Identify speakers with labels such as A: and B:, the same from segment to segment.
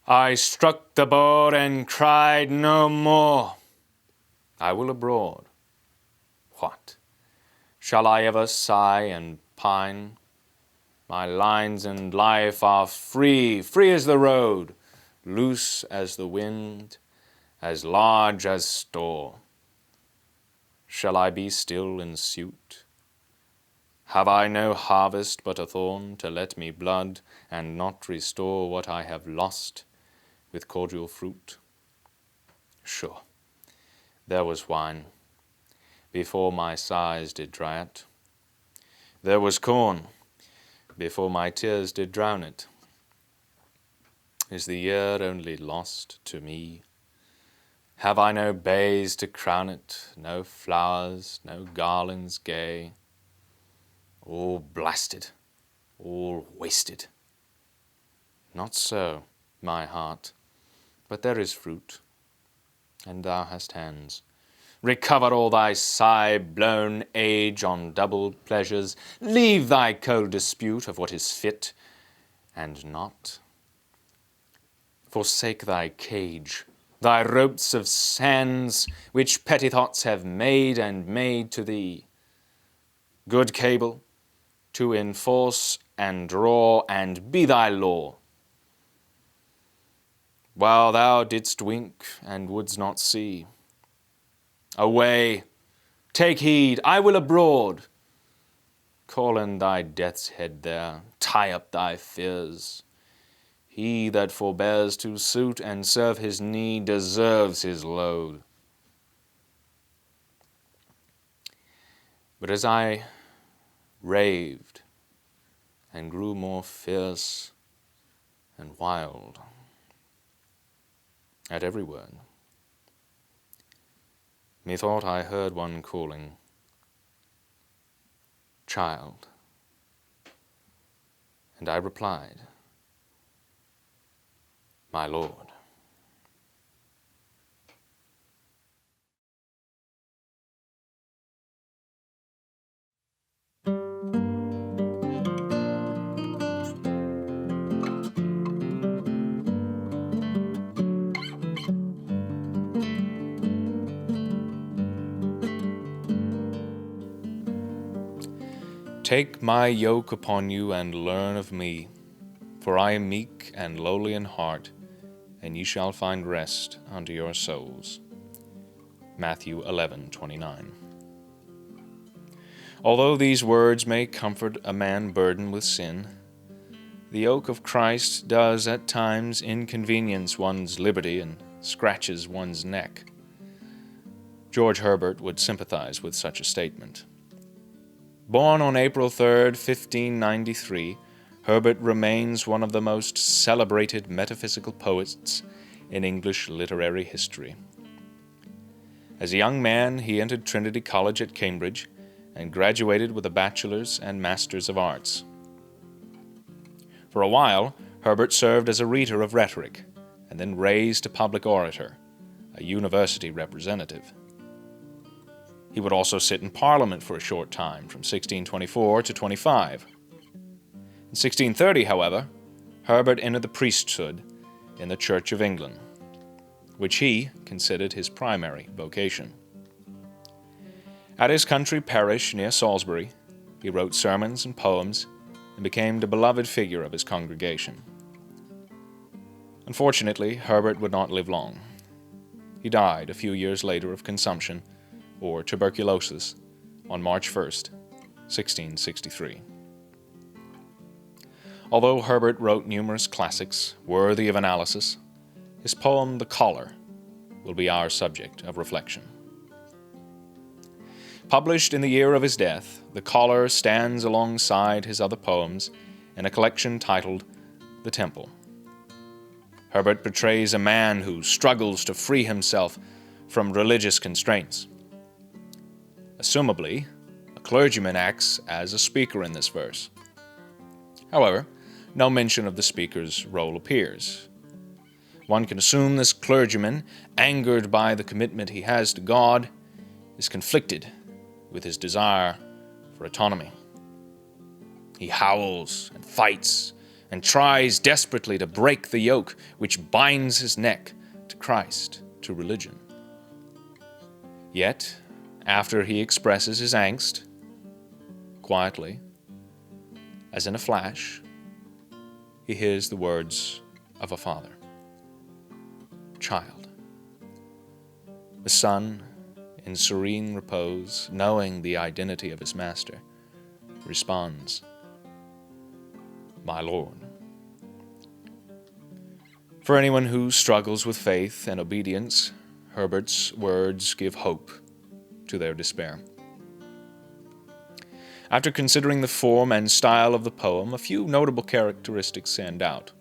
A: I struck the board and cried no more. I will abroad. What? Shall I ever sigh and pine? My lines and life are free, free as the road, loose as the wind, as large as store. Shall I be still in suit? Have I no harvest but a thorn to let me blood and not restore what I have lost with cordial fruit? Sure, there was wine before my sighs did dry it. There was corn before my tears did drown it. Is the year only lost to me? Have I no bays to crown it, no flowers, no garlands gay? All blasted, all wasted. Not so, my heart, but there is fruit, and thou hast hands. Recover all thy sigh-blown age on doubled pleasures. Leave thy cold dispute of what is fit and not. Forsake thy cage, thy ropes of sands, which petty thoughts have made and made to thee. Good cable, to enforce and draw and be thy law. While thou didst wink and wouldst not see. Away, take heed, I will abroad. Call in thy death's head there, tie up thy fears. He that forbears to suit and serve his need deserves his load. But as I raved and grew more fierce and wild at every word, methought I heard one calling, "Child," and I replied, "My Lord." Take my yoke upon you and learn of me, for I am meek and lowly in heart, and ye shall find rest unto your souls. Matthew 11:29. Although these words may comfort a man burdened with sin, the yoke of Christ does at times inconvenience one's liberty and scratches one's neck. George Hebert would sympathize with such a statement. Born on April 3, 1593, Hebert remains one of the most celebrated metaphysical poets in English literary history. As a young man, he entered Trinity College at Cambridge and graduated with a bachelor's and master's of arts. For a while, Hebert served as a reader of rhetoric, and then raised to public orator, a university representative. He would also sit in Parliament for a short time, from 1624 to 25. In 1630, however, Hebert entered the priesthood in the Church of England, which he considered his primary vocation. At his country parish near Salisbury, he wrote sermons and poems and became the beloved figure of his congregation. Unfortunately, Hebert would not live long. He died a few years later of consumption, or tuberculosis, on March 1st, 1663. Although Hebert wrote numerous classics worthy of analysis, his poem "The Collar" will be our subject of reflection. Published in the year of his death, "The Collar" stands alongside his other poems in a collection titled "The Temple." Hebert portrays a man who struggles to free himself from religious constraints. Assumably, a clergyman acts as a speaker in this verse. However, no mention of the speaker's role appears. One can assume this clergyman, angered by the commitment he has to God, is conflicted with his desire for autonomy. He howls and fights and tries desperately to break the yoke which binds his neck to Christ, to religion. Yet, after he expresses his angst, quietly, as in a flash, he hears the words of a father. Child. The son, in serene repose, knowing the identity of his master, responds, My Lord. For anyone who struggles with faith and obedience, Hebert's words give hope to their despair. After considering the form and style of the poem, a few notable characteristics stand out.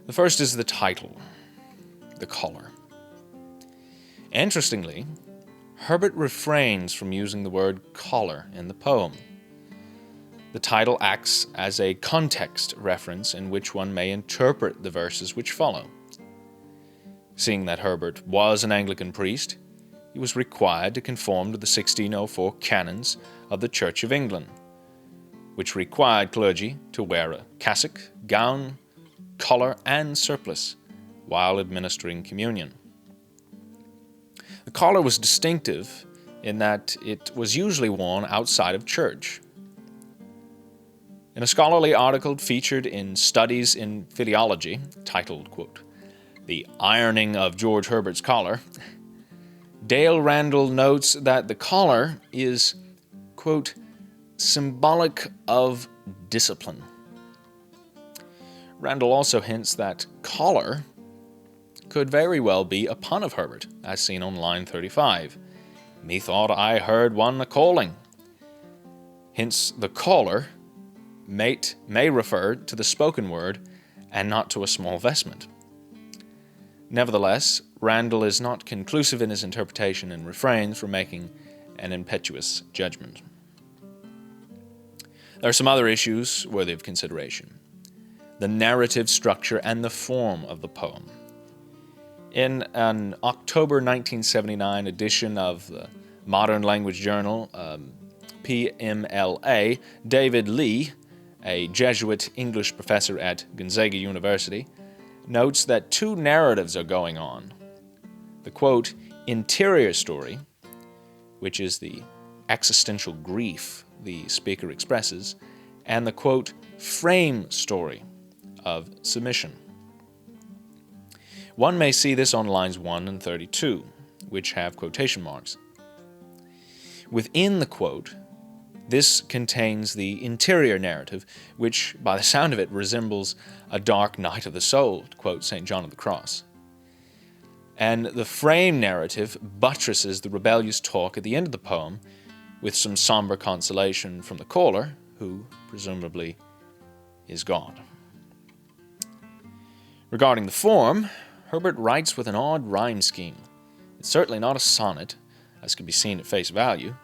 A: The first is the title, the color. Interestingly, Hebert refrains from using the word color in the poem. The title acts as a context reference in which one may interpret the verses which follow. Seeing that Hebert was an Anglican priest, he was required to conform to the 1604 canons of the Church of England, which required clergy to wear a cassock, gown, collar, and surplice while administering communion. The collar was distinctive in that it was usually worn outside of church. In a scholarly article featured in Studies in Philology, titled, quote, The Ironing of George Hebert's Collar, Dale Randall notes that the collar is, quote, symbolic of discipline. Randall also hints that collar could very well be a pun of Hebert, as seen on line 35. Methought I heard one a-calling. Hence, the caller may refer to the spoken word and not to a small vestment. Nevertheless, Randall is not conclusive in his interpretation and refrains from making an impetuous judgment. There are some other issues worthy of consideration. The narrative structure and the form of the poem. In an October 1979 edition of the Modern Language Journal, PMLA, David Lee, a Jesuit English professor at Gonzaga University, notes that two narratives are going on. The, quote, interior story, which is the existential grief the speaker expresses, and the, quote, frame story of submission. One may see this on lines 1 and 32, which have quotation marks. Within the quote, this contains the interior narrative, which, by the sound of it, resembles a dark night of the soul, to quote St. John of the Cross. And the frame narrative buttresses the rebellious talk at the end of the poem, with some somber consolation from the caller, who, presumably, is God. Regarding the form, Hebert writes with an odd rhyme scheme. It's certainly not a sonnet, as can be seen at face value.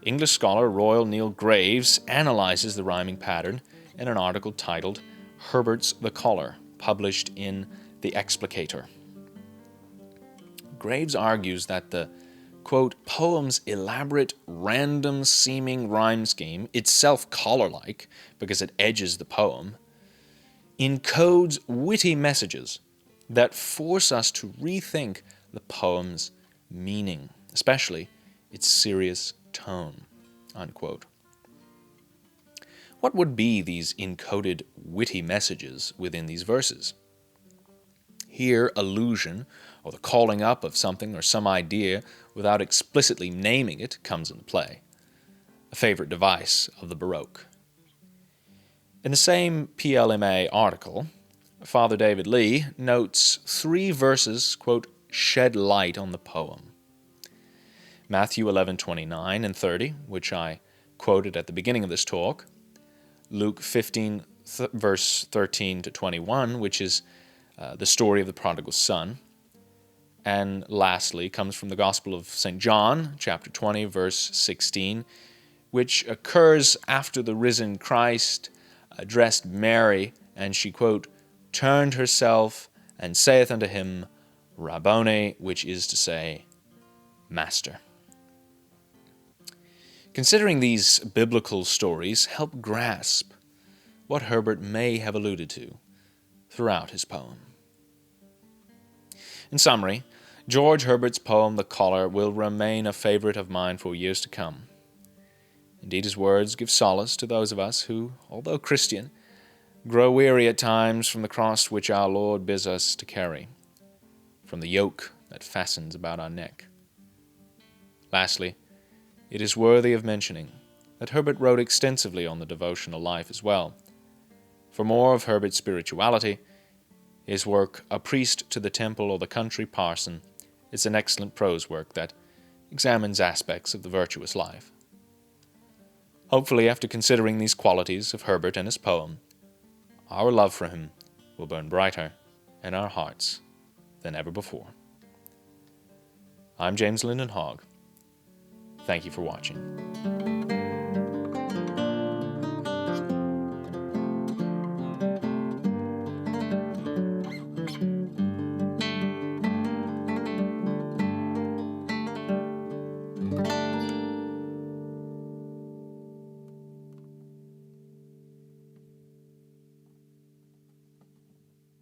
A: English scholar Royal Neil Graves analyzes the rhyming pattern in an article titled Hebert's the Collar, published in The Explicator. Graves argues that the, quote, poem's elaborate, random-seeming rhyme scheme, itself collar-like because it edges the poem, encodes witty messages that force us to rethink the poem's meaning, especially its serious tone, unquote. What would be these encoded witty messages within these verses? Here, allusion, or the calling up of something or some idea without explicitly naming it, comes into play, a favorite device of the Baroque. In the same PLMA article, Father David Lee notes 3 verses, quote, shed light on the poem. Matthew 11:29 and 30, which I quoted at the beginning of this talk, Luke 15, verse 13 to 21, which is the story of the prodigal son, and lastly comes from the Gospel of St. John, chapter 20, verse 16, which occurs after the risen Christ addressed Mary, and she, quote, turned herself and saith unto him, Rabboni, which is to say, Master. Considering these biblical stories help grasp what Herbert may have alluded to throughout his poem. In summary, George Herbert's poem The Collar will remain a favorite of mine for years to come. Indeed, his words give solace to those of us who, although Christian, grow weary at times from the cross which our Lord bids us to carry, from the yoke that fastens about our neck. Lastly, it is worthy of mentioning that Herbert wrote extensively on the devotional life as well. For more of Herbert's spirituality, his work A Priest to the Temple or the Country Parson is an excellent prose work that examines aspects of the virtuous life. Hopefully, after considering these qualities of Herbert and his poem, our love for him will burn brighter in our hearts than ever before. I'm James Linden Hogg. Thank you for watching.